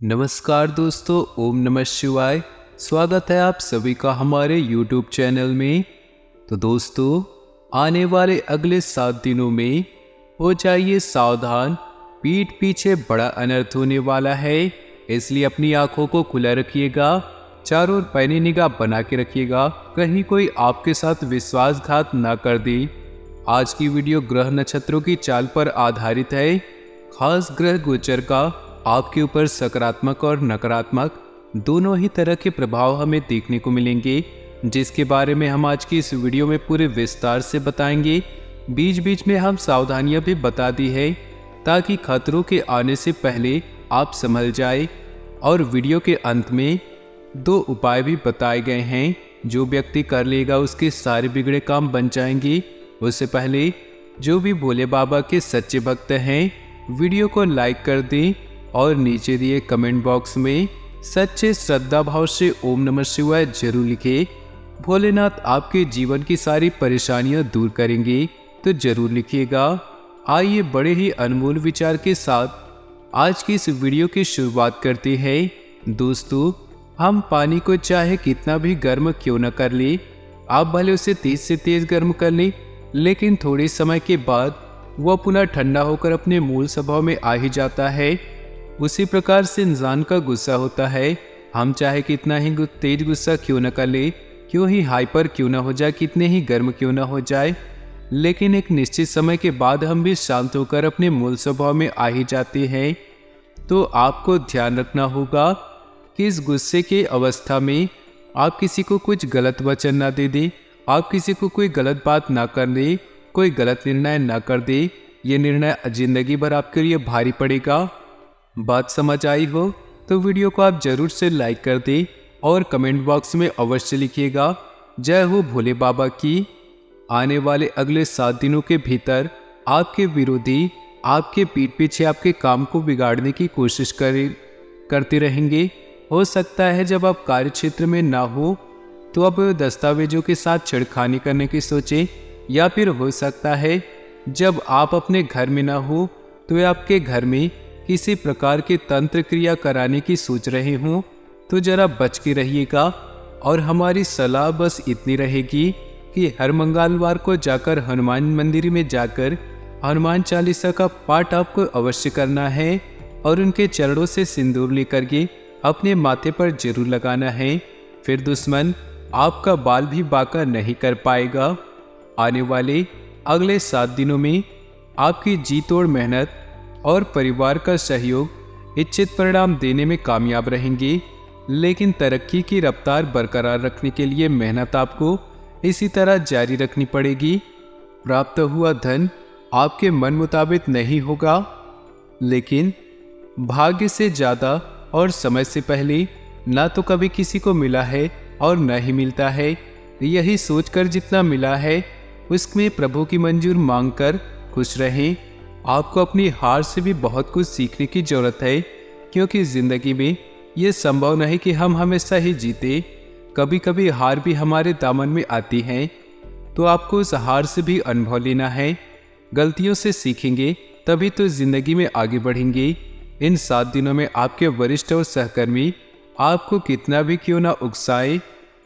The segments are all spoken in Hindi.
नमस्कार दोस्तों, ओम नमः शिवाय। स्वागत है आप सभी का हमारे YouTube चैनल में। तो दोस्तों, आने वाले अगले 7 दिनों में हो जाइए सावधान, पीठ पीछे बड़ा अनर्थ होने वाला है। इसलिए अपनी आंखों को खुला रखिएगा, चारों ओर पैनी निगाह बना के रखिएगा, कहीं कोई आपके साथ विश्वासघात ना कर दे। आज की वीडियो ग्रह नक्षत्रों की चाल पर आधारित है। खास ग्रह गोचर का आपके ऊपर सकारात्मक और नकारात्मक दोनों ही तरह के प्रभाव हमें देखने को मिलेंगे, जिसके बारे में हम आज की इस वीडियो में पूरे विस्तार से बताएंगे। बीच बीच में हम सावधानियां भी बता दी है ताकि खतरों के आने से पहले आप संभल जाए। और वीडियो के अंत में 2 उपाय भी बताए गए हैं, जो व्यक्ति कर लेगा उसके सारे बिगड़े काम बन जाएंगे। उससे पहले जो भी भोले बाबा के सच्चे भक्त हैं, वीडियो को लाइक कर दें और नीचे दिए कमेंट बॉक्स में सच्चे श्रद्धा भाव से ओम नमः शिवाय जरूर लिखें। भोलेनाथ आपके जीवन की सारी परेशानियां दूर करेंगे, तो जरूर लिखिएगा। आइए बड़े ही अनमोल विचार के साथ आज की इस वीडियो की शुरुआत करते हैं। दोस्तों, हम पानी को चाहे कितना भी गर्म क्यों न कर ले, आप भले उसे तेज से तेज गर्म कर लें, लेकिन थोड़े समय के बाद वह पुनः ठंडा होकर अपने मूल स्वभाव में आ ही जाता है। उसी प्रकार से इंसान का गुस्सा होता है। हम चाहे कितना ही तेज गुस्सा क्यों न कर ले, क्यों ही हाइपर क्यों न हो जाए, कितने ही गर्म क्यों न हो जाए, लेकिन एक निश्चित समय के बाद हम भी शांत होकर अपने मूल स्वभाव में आ ही जाते हैं। तो आपको ध्यान रखना होगा कि इस गुस्से के अवस्था में आप किसी को कुछ गलत वचन ना दे दें, आप किसी को कोई गलत बात ना कर दें, कोई गलत निर्णय ना कर दे। ये निर्णय जिंदगी भर आपके लिए भारी पड़ेगा। बात समझ आई हो तो वीडियो को आप जरूर से लाइक कर दें और कमेंट बॉक्स में अवश्य लिखिएगा, जय हो भोले बाबा की। आने वाले अगले 7 दिनों के भीतर आपके विरोधी आपके पीठ पीछे आपके काम को बिगाड़ने की कोशिश करते रहेंगे। हो सकता है जब आप कार्य क्षेत्र में ना हो तो अब दस्तावेजों के साथ छेड़खानी करने की सोचें, या फिर हो सकता है जब आप अपने घर में ना हो तो आपके घर में किसी प्रकार के तंत्र क्रिया कराने की सोच रहे हों, तो जरा बच के रहिएगा। और हमारी सलाह बस इतनी रहेगी कि हर मंगलवार को जाकर हनुमान मंदिर में जाकर हनुमान चालीसा का पाठ आपको अवश्य करना है और उनके चरणों से सिंदूर लेकर के अपने माथे पर जरूर लगाना है। फिर दुश्मन आपका बाल भी बांका नहीं कर पाएगा। आने वाले अगले 7 दिनों में आपकी जी तोड़ मेहनत और परिवार का सहयोग इच्छित परिणाम देने में कामयाब रहेंगे, लेकिन तरक्की की रफ्तार बरकरार रखने के लिए मेहनत आपको इसी तरह जारी रखनी पड़ेगी। प्राप्त हुआ धन आपके मन मुताबिक नहीं होगा, लेकिन भाग्य से ज़्यादा और समय से पहले ना तो कभी किसी को मिला है और न ही मिलता है। यही सोचकर जितना मिला है उसमें प्रभु की मंजूर मांगकर खुश रहें। आपको अपनी हार से भी बहुत कुछ सीखने की जरूरत है, क्योंकि जिंदगी में ये संभव नहीं कि हम हमेशा ही जीते। कभी कभी हार भी हमारे दामन में आती है, तो आपको उस हार से भी अनुभव लेना है। गलतियों से सीखेंगे तभी तो जिंदगी में आगे बढ़ेंगे। इन 7 दिनों में आपके वरिष्ठ और सहकर्मी आपको कितना भी क्यों ना उकसाए,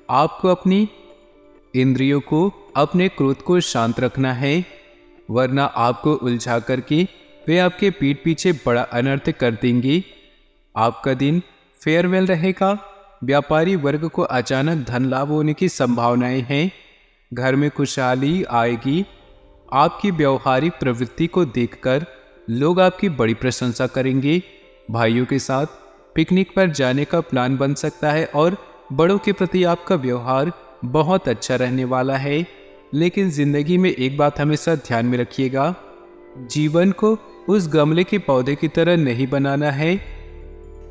आपको अपनी इंद्रियों को, अपने क्रोध को शांत रखना है, वरना आपको उलझा करके वे आपके पीठ पीछे बड़ा अनर्थ कर देंगे। आपका दिन फेयरवेल रहेगा। व्यापारी वर्ग को अचानक धन लाभ होने की संभावनाएं हैं। घर में खुशहाली आएगी। आपकी व्यवहारिक प्रवृत्ति को देखकर लोग आपकी बड़ी प्रशंसा करेंगे। भाइयों के साथ पिकनिक पर जाने का प्लान बन सकता है और बड़ों के प्रति आपका व्यवहार बहुत अच्छा रहने वाला है। लेकिन जिंदगी में एक बात हमेशा ध्यान में रखिएगा, जीवन को उस गमले के पौधे की तरह नहीं बनाना है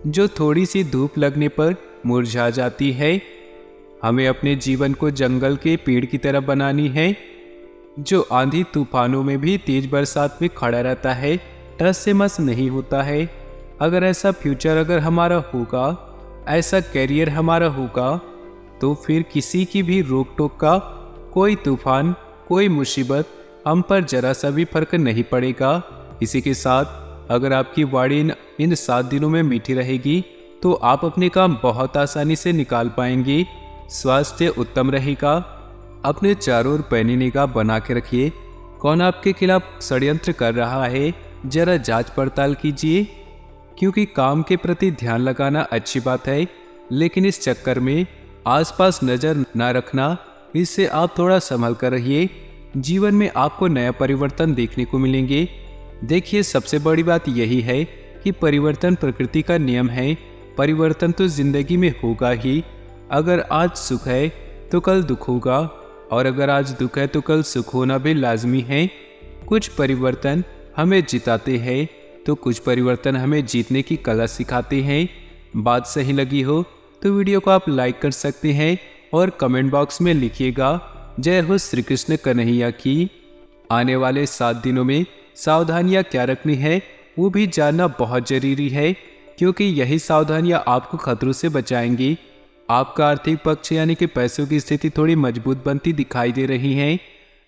जो थोड़ी सी धूप लगने पर मुरझा जाती है। हमें अपने जीवन को जंगल के पेड़ की तरह बनानी है, जो आंधी तूफानों में भी तेज बरसात में खड़ा रहता है, टस से मस नहीं होता है। अगर ऐसा फ्यूचर अगर हमारा होगा, ऐसा करियर हमारा होगा, तो फिर किसी की भी रोक टोक का कोई तूफान, कोई मुसीबत हम पर जरा सा भी फर्क नहीं पड़ेगा। इसी के साथ अगर आपकी वाणी इन 7 दिनों में मीठी रहेगी तो आप अपने काम बहुत आसानी से निकाल पाएंगे। स्वास्थ्य उत्तम रहेगा। अपने चारों ओर पैनी निगाह बना के रखिए। कौन आपके खिलाफ षड्यंत्र कर रहा है, जरा जांच पड़ताल कीजिए, क्योंकि काम के प्रति ध्यान लगाना अच्छी बात है, लेकिन इस चक्कर में आसपास नजर न रखना, इससे आप थोड़ा संभल कर रहिए। जीवन में आपको नया परिवर्तन देखने को मिलेंगे। देखिए, सबसे बड़ी बात यही है कि परिवर्तन प्रकृति का नियम है। परिवर्तन तो जिंदगी में होगा ही। अगर आज सुख है तो कल दुख होगा, और अगर आज दुख है तो कल सुख होना भी लाजमी है। कुछ परिवर्तन हमें जिताते हैं तो कुछ परिवर्तन हमें जीतने की कला सिखाते हैं। बात सही लगी हो तो वीडियो को आप लाइक कर सकते हैं और कमेंट बॉक्स में लिखिएगा जय हो श्री कृष्ण कन्हैया की। आने वाले 7 दिनों में सावधानियां क्या रखनी है वो भी जानना बहुत जरूरी है, क्योंकि यही सावधानियां आपको खतरों से बचाएंगी। आपका आर्थिक पक्ष यानी कि पैसों की स्थिति थोड़ी मजबूत बनती दिखाई दे रही है,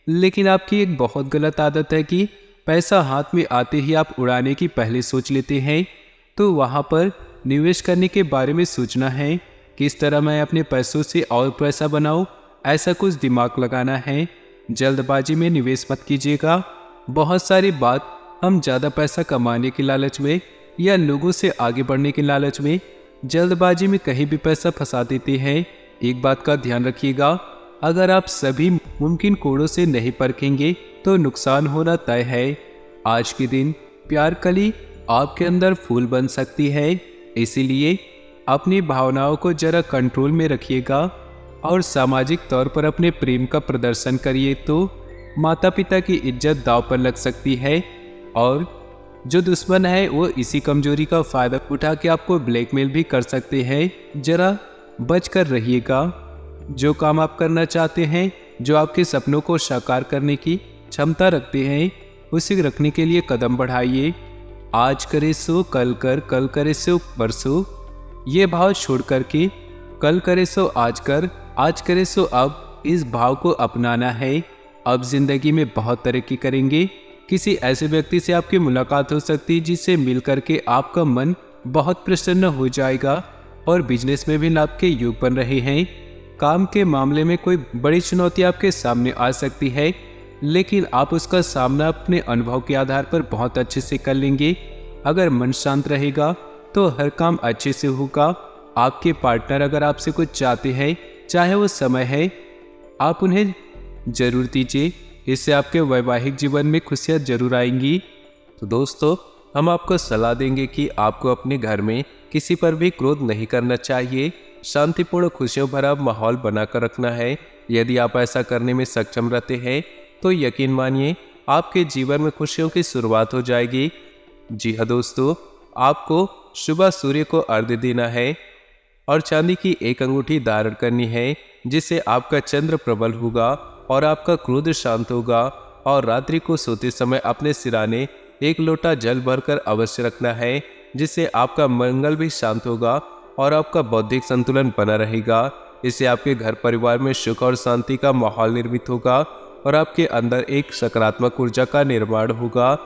लेकिन आपकी एक बहुत गलत आदत है कि पैसा हाथ में आते ही आप उड़ाने की पहले सोच लेते हैं। तो वहाँ पर निवेश करने के बारे में सोचना है, किस तरह मैं अपने पैसों से और पैसा बनाऊं, ऐसा कुछ दिमाग लगाना है। जल्दबाजी में निवेश मत कीजिएगा। बहुत सारी बात हम ज़्यादा पैसा कमाने के लालच में या लोगों से आगे बढ़ने के लालच में जल्दबाजी में कहीं भी पैसा फंसा देते हैं। एक बात का ध्यान रखिएगा, अगर आप सभी मुमकिन कोणों से नहीं परखेंगे तो नुकसान होना तय है। आज के दिन प्यार कली आपके अंदर फूल बन सकती है, इसीलिए अपनी भावनाओं को जरा कंट्रोल में रखिएगा और सामाजिक तौर पर अपने प्रेम का प्रदर्शन करिए तो माता पिता की इज्जत दांव पर लग सकती है, और जो दुश्मन है वो इसी कमजोरी का फायदा उठा के आपको ब्लैकमेल भी कर सकते हैं। जरा बच कर रहिएगा। जो काम आप करना चाहते हैं, जो आपके सपनों को साकार करने की क्षमता रखते हैं, उसे रखने के लिए कदम बढ़ाइए। आज करे सो कल कर, कल करे सो परसों, ये भाव छोड़ करके कल करे सो आज कर, आज करे सो अब, इस भाव को अपनाना है। अब जिंदगी में बहुत तरक्की करेंगे। किसी ऐसे व्यक्ति से आपकी मुलाकात हो सकती है जिससे मिल करके आपका मन बहुत प्रसन्न हो जाएगा, और बिजनेस में भी लाभ के योग बन रहे हैं। काम के मामले में कोई बड़ी चुनौती आपके सामने आ सकती है, लेकिन आप उसका सामना अपने अनुभव के आधार पर बहुत अच्छे से कर लेंगे। अगर मन शांत रहेगा तो हर काम अच्छे से होगा। आपके पार्टनर अगर आपसे कुछ चाहते हैं, चाहे वो समय है, आप उन्हें जरूर दीजिए। इससे आपके वैवाहिक जीवन में खुशियाँ जरूर आएंगी। तो दोस्तों, हम आपको सलाह देंगे कि आपको अपने घर में किसी पर भी क्रोध नहीं करना चाहिए। शांतिपूर्ण खुशियों भरा माहौल बनाकर रखना है। यदि आप ऐसा करने में सक्षम रहते हैं तो यकीन मानिए आपके जीवन में खुशियों की शुरुआत हो जाएगी। जी हाँ दोस्तों, आपको सुबह सूर्य को अर्घ्य देना है और चांदी की एक अंगूठी धारण करनी है, जिससे आपका चंद्र प्रबल होगा और आपका क्रोध शांत होगा। और रात्रि को सोते समय अपने सिराने एक लोटा जल भरकर अवश्य रखना है, जिससे आपका मंगल भी शांत होगा और आपका बौद्धिक संतुलन बना रहेगा। इससे आपके घर परिवार में सुख और शांति का माहौल निर्मित होगा और आपके अंदर एक सकारात्मक ऊर्जा का निर्माण होगा।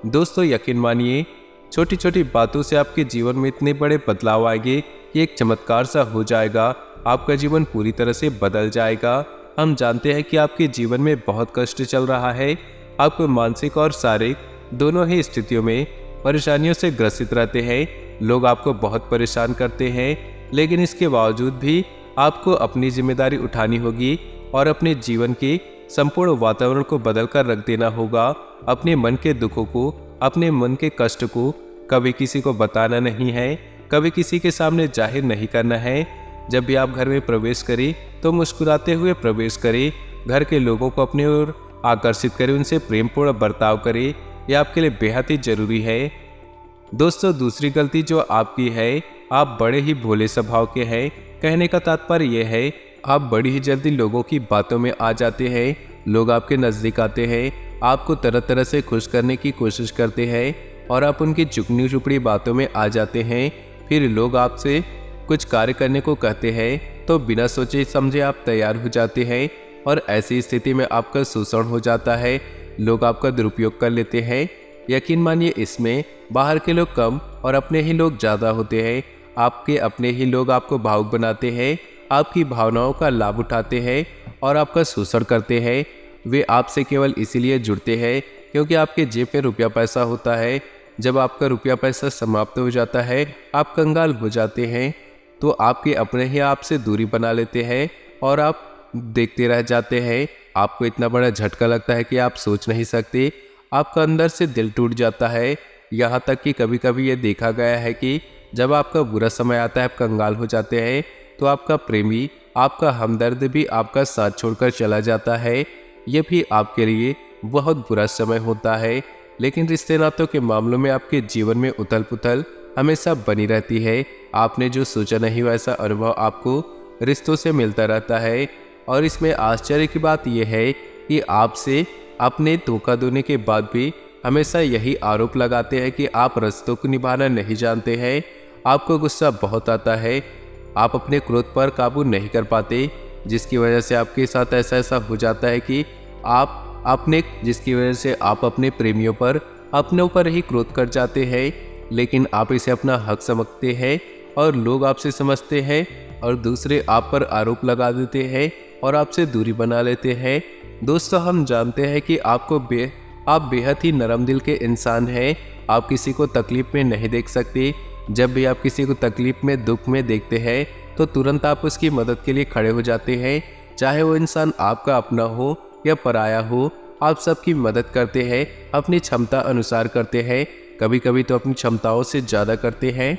दोस्तों, यकीन मानिए छोटी छोटी बातों से आपके जीवन में इतने बड़े बदलाव आएंगे कि एक चमत्कार सा हो जाएगा। आपका जीवन पूरी तरह से बदल जाएगा। हम जानते हैं कि आपके जीवन में बहुत कष्ट चल रहा है। आप मानसिक और शारीरिक दोनों ही स्थितियों में परेशानियों से ग्रसित रहते हैं। लोग आपको बहुत परेशान करते हैं, लेकिन इसके बावजूद भी आपको अपनी जिम्मेदारी उठानी होगी और अपने जीवन के संपूर्ण वातावरण को बदल कर रख देना होगा। अपने मन के दुखों को, अपने मन के कष्ट को कभी किसी को बताना नहीं है, कभी किसी के सामने जाहिर नहीं करना है। जब भी आप घर में प्रवेश करें तो मुस्कुराते हुए प्रवेश करें। घर के लोगों को अपनी ओर आकर्षित करें, उनसे प्रेमपूर्ण बर्ताव करें। यह आपके लिए बेहद ही जरूरी है। दोस्तों, दूसरी गलती जो आपकी है, आप बड़े ही भोले स्वभाव के हैं। कहने का तात्पर्य यह है, आप बड़ी ही जल्दी लोगों की बातों में आ जाते हैं। लोग आपके नज़दीक आते हैं, आपको तरह तरह से खुश करने की कोशिश करते हैं और आप उनकी चुगनी चुपड़ी बातों में आ जाते हैं। फिर लोग आपसे कुछ कार्य करने को कहते हैं तो बिना सोचे समझे आप तैयार हो जाते हैं, और ऐसी स्थिति में आपका शोषण हो जाता है। लोग आपका दुरुपयोग कर लेते हैं। यकीन मानिए इसमें बाहर के लोग कम और अपने ही लोग ज़्यादा होते हैं। आपके अपने ही लोग आपको भावुक बनाते हैं, आपकी भावनाओं का लाभ उठाते हैं और आपका शोषण करते हैं। वे आपसे केवल इसीलिए जुड़ते हैं क्योंकि आपके जेब में रुपया पैसा होता है। जब आपका रुपया पैसा समाप्त हो जाता है, आप कंगाल हो जाते हैं, तो आपके अपने ही आपसे दूरी बना लेते हैं और आप देखते रह जाते हैं। आपको इतना बड़ा झटका लगता है कि आप सोच नहीं सकते। आपका अंदर से दिल टूट जाता है। यहाँ तक कि कभी कभी ये देखा गया है कि जब आपका बुरा समय आता है, आप कंगाल हो जाते हैं, तो आपका प्रेमी, आपका हमदर्द भी आपका साथ छोड़कर चला जाता है। ये भी आपके लिए बहुत बुरा समय होता है। लेकिन रिश्ते नातों के मामलों में आपके जीवन में उथल पुथल हमेशा बनी रहती है। आपने जो सोचा नहीं वैसा अनुभव आपको रिश्तों से मिलता रहता है। और इसमें आश्चर्य की बात यह है कि आपसे अपने धोखा देने के बाद भी हमेशा यही आरोप लगाते हैं कि आप रिश्तों को निभाना नहीं जानते हैं। आपको गुस्सा बहुत आता है, आप अपने क्रोध पर काबू नहीं कर पाते, जिसकी वजह से आपके साथ ऐसा हो जाता है कि जिसकी वजह से आप अपने प्रेमियों पर अपने ऊपर ही क्रोध कर जाते हैं। लेकिन आप इसे अपना हक समझते हैं और लोग आपसे समझते हैं और दूसरे आप पर आरोप लगा देते हैं और आपसे दूरी बना लेते हैं। दोस्तों, हम जानते हैं कि आप बेहद ही नरम दिल के इंसान हैं। आप किसी को तकलीफ में नहीं देख सकते। जब भी आप किसी को तकलीफ में, दुख में देखते हैं तो तुरंत आप उसकी मदद के लिए खड़े हो जाते हैं। चाहे वो इंसान आपका अपना हो या पराया हो, आप सबकी मदद करते हैं, अपनी क्षमता अनुसार करते हैं, कभी कभी तो अपनी क्षमताओं से ज़्यादा करते हैं।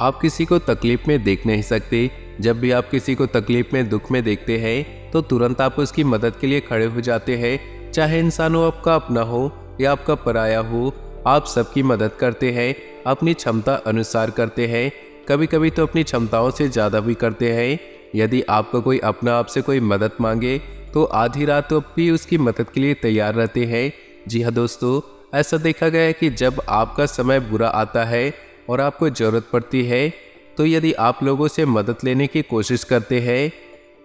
आप किसी को तकलीफ में देख नहीं सकते। जब भी आप किसी को तकलीफ में, दुख में देखते हैं तो तुरंत आप उसकी मदद के लिए खड़े हो जाते हैं। चाहे इंसान हो आपका अपना हो या आपका पराया हो, आप सबकी मदद करते हैं, अपनी क्षमता अनुसार करते हैं, कभी कभी तो अपनी क्षमताओं से ज़्यादा भी करते हैं। यदि आपका कोई अपना आपसे कोई मदद मांगे तो आधी रात तो भी उसकी मदद के लिए तैयार रहते हैं। जी हाँ दोस्तों, ऐसा देखा गया है कि जब आपका समय बुरा आता है और आपको ज़रूरत पड़ती है, तो यदि आप लोगों से मदद लेने की कोशिश करते हैं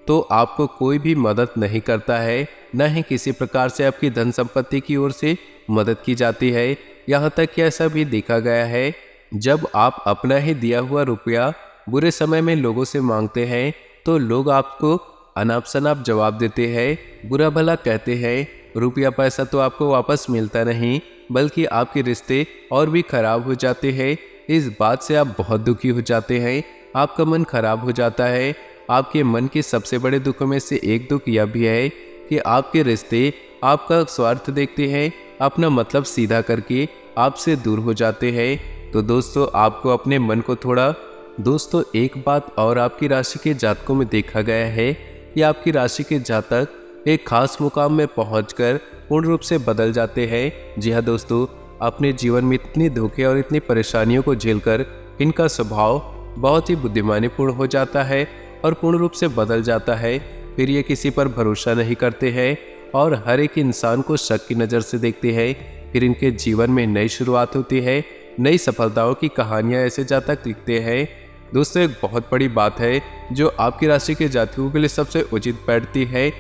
तो आपको कोई भी मदद नहीं करता है, न ही किसी प्रकार से आपकी धन संपत्ति की ओर से मदद की जाती है। यहाँ तक कि ऐसा भी देखा गया है, जब आप अपना ही दिया हुआ रुपया बुरे समय में लोगों से मांगते हैं तो लोग आपको अनाप शनाप जवाब देते हैं, बुरा भला कहते हैं। रुपया पैसा तो आपको वापस मिलता नहीं, बल्कि आपके रिश्ते और भी खराब हो जाते हैं। इस बात से आप बहुत दुखी हो जाते हैं, आपका मन खराब हो जाता है। आपके मन के सबसे बड़े दुखों में से एक दुख यह भी है कि आपके रिश्ते आपका स्वार्थ देखते हैं, अपना मतलब सीधा करके आपसे दूर हो जाते हैं। तो दोस्तों, आपको अपने मन को थोड़ा एक बात और आपकी राशि के जातकों में देखा गया है कि आपकी राशि के जातक एक खास मुकाम में पहुंचकर पूर्ण रूप से बदल जाते हैं। जी हाँ दोस्तों, अपने जीवन में इतनी धोखे और इतनी परेशानियों को झेलकर इनका स्वभाव बहुत ही बुद्धिमानीपूर्ण हो जाता है और पूर्ण रूप से बदल जाता है। फिर ये किसी पर भरोसा नहीं करते हैं और हर एक इंसान को शक की नज़र से देखते हैं। फिर इनके जीवन में नई शुरुआत होती है, नई सफलताओं की कहानियाँ ऐसे जातक लिखते हैं। दोस्तों, एक बहुत बड़ी बात है जो आपकी राशि के जातकों के लिए सबसे उचित बैठती है।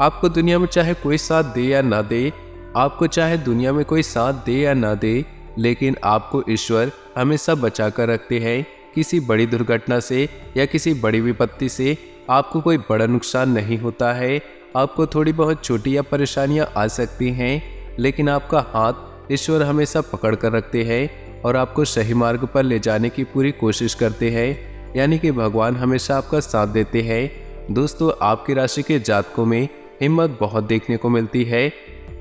आपको दुनिया में चाहे कोई साथ दे या ना दे, लेकिन आपको ईश्वर हमेशा बचा कर रखते हैं। किसी बड़ी दुर्घटना से या किसी बड़ी विपत्ति से आपको कोई बड़ा नुकसान नहीं होता है। आपको थोड़ी बहुत छोटी या परेशानियां आ सकती हैं, लेकिन आपका हाथ ईश्वर हमेशा पकड़ कर रखते हैं और आपको सही मार्ग पर ले जाने की पूरी कोशिश करते हैं। यानी कि भगवान हमेशा आपका साथ देते हैं। दोस्तों, आपकी राशि के जातकों में हिम्मत बहुत देखने को मिलती है।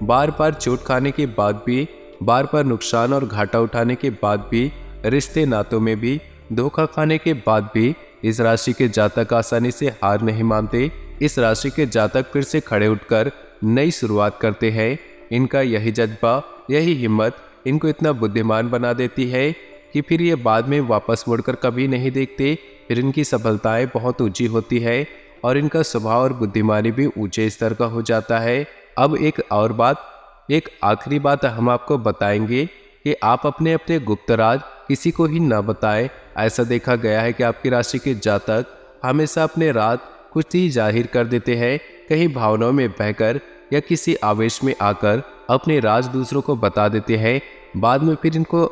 बार बार चोट खाने के बाद भी, बार बार नुकसान और घाटा उठाने के बाद भी, रिश्ते नातों में भी धोखा खाने के बाद भी इस राशि के जातक आसानी से हार नहीं मानते। इस राशि के जातक फिर से खड़े उठकर नई शुरुआत करते हैं। इनका यही जज्बा, यही हिम्मत इनको इतना बुद्धिमान बना देती है कि फिर ये बाद में वापस मुड़कर कभी नहीं देखते। फिर इनकी सफलताएं बहुत ऊंची होती है और इनका स्वभाव और बुद्धिमानी भी ऊंचे स्तर का हो जाता है। अब एक आखिरी बात हम आपको बताएंगे कि आप अपने अपने गुप्त राज किसी को ही ना बताएं। ऐसा देखा गया है कि आपकी राशि के जातक हमेशा अपने राज कुछ ही जाहिर कर देते हैं, कहीं भावनाओं में बहकर या किसी आवेश में आकर अपने राज दूसरों को बता देते हैं, बाद में फिर इनको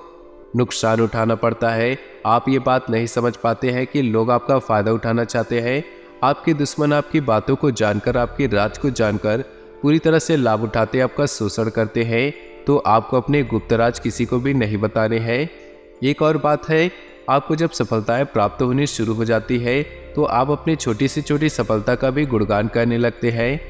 नुकसान उठाना पड़ता है। आप ये बात नहीं समझ पाते हैं कि लोग आपका फ़ायदा उठाना चाहते हैं। आपके दुश्मन आपकी बातों को जानकर, आपके राज को जानकर पूरी तरह से लाभ उठाते, आपका शोषण करते हैं। तो आपको अपने गुप्त राज किसी को भी नहीं बताने हैं। एक और बात है, आपको जब सफलताएं प्राप्त होनी शुरू हो जाती है तो आप अपनी छोटी से छोटी सफलता का भी गुणगान करने लगते हैं।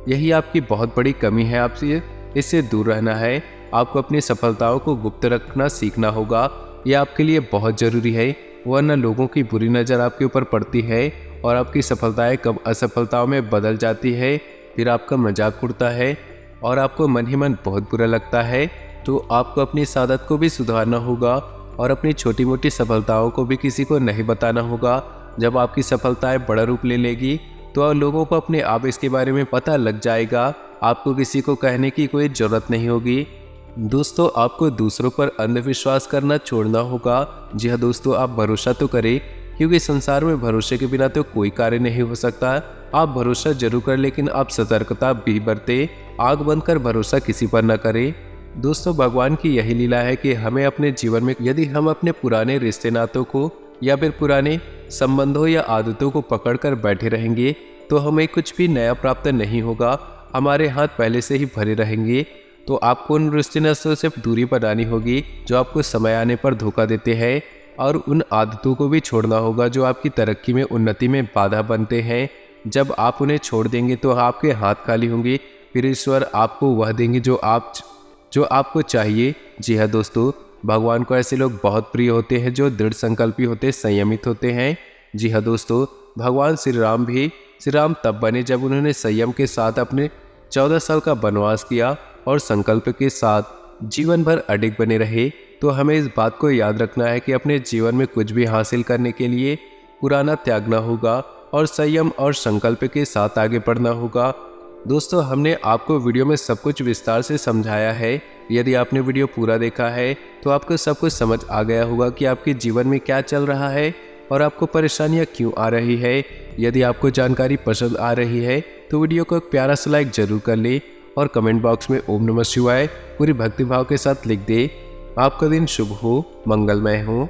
यही आपकी बहुत बड़ी कमी है, आपसे इससे दूर रहना है। आपको अपनी सफलताओं को गुप्त रखना सीखना होगा, यह आपके लिए बहुत ज़रूरी है, वरना लोगों की बुरी नज़र आपके ऊपर पड़ती है और आपकी सफलताएं कब असफलताओं में बदल जाती है, फिर आपका मजाक उड़ता है और आपको मन ही मन बहुत बुरा लगता है। तो आपको अपनी इस आदत को भी सुधारना होगा और अपनी छोटी मोटी सफलताओं को भी किसी को नहीं बताना होगा। जब आपकी सफलताएं बड़ा रूप ले लेगी तो लोगों को अपने आप इसके बारे में पता लग जाएगा, आपको किसी को कहने की कोई ज़रूरत नहीं होगी। दोस्तों, आपको दूसरों पर अंधविश्वास करना छोड़ना होगा। जी हाँ दोस्तों, आप भरोसा तो करें, क्योंकि संसार में भरोसे के बिना तो कोई कार्य नहीं हो सकता। आप भरोसा जरूर करें, लेकिन आप सतर्कता भी बरतें। आग बंद कर भरोसा किसी पर न करें। दोस्तों, भगवान की यही लीला है कि हमें अपने जीवन में यदि हम अपने पुराने रिश्ते नातों को या फिर पुराने संबंधों या आदतों को पकड़कर बैठे रहेंगे तो हमें कुछ भी नया प्राप्त नहीं होगा। हमारे हाथ पहले से ही भरे रहेंगे। तो आपको उन रिश्ते नातों से दूरी बनानी होगी जो आपको समय आने पर धोखा देते हैं, और उन आदतों को भी छोड़ना होगा जो आपकी तरक्की में, उन्नति में बाधा बनते हैं। जब आप उन्हें छोड़ देंगे तो आपके हाथ खाली होंगे, फिर ईश्वर आपको वह देंगे जो आपको चाहिए। जी हाँ दोस्तों, भगवान को ऐसे लोग बहुत प्रिय होते हैं जो दृढ़ संकल्पी होते, संयमित होते हैं। जी हाँ दोस्तों, भगवान श्री राम तब बने जब उन्होंने संयम के साथ अपने 14 साल का वनवास किया और संकल्प के साथ जीवन भर अडिग बने रहे। तो हमें इस बात को याद रखना है कि अपने जीवन में कुछ भी हासिल करने के लिए पुराना त्यागना होगा और संयम और संकल्प के साथ आगे बढ़ना होगा। दोस्तों, हमने आपको वीडियो में सब कुछ विस्तार से समझाया है। यदि आपने वीडियो पूरा देखा है तो आपको सब कुछ समझ आ गया होगा कि आपके जीवन में क्या चल रहा है और आपको परेशानियां क्यों आ रही है। यदि आपको जानकारी पसंद आ रही है तो वीडियो को एक प्यारा सा लाइक जरूर कर ले और कमेंट बॉक्स में ओम नमः शिवाय पूरी भक्तिभाव के साथ लिख दे। आपका दिन शुभ हो, मंगलमय हो।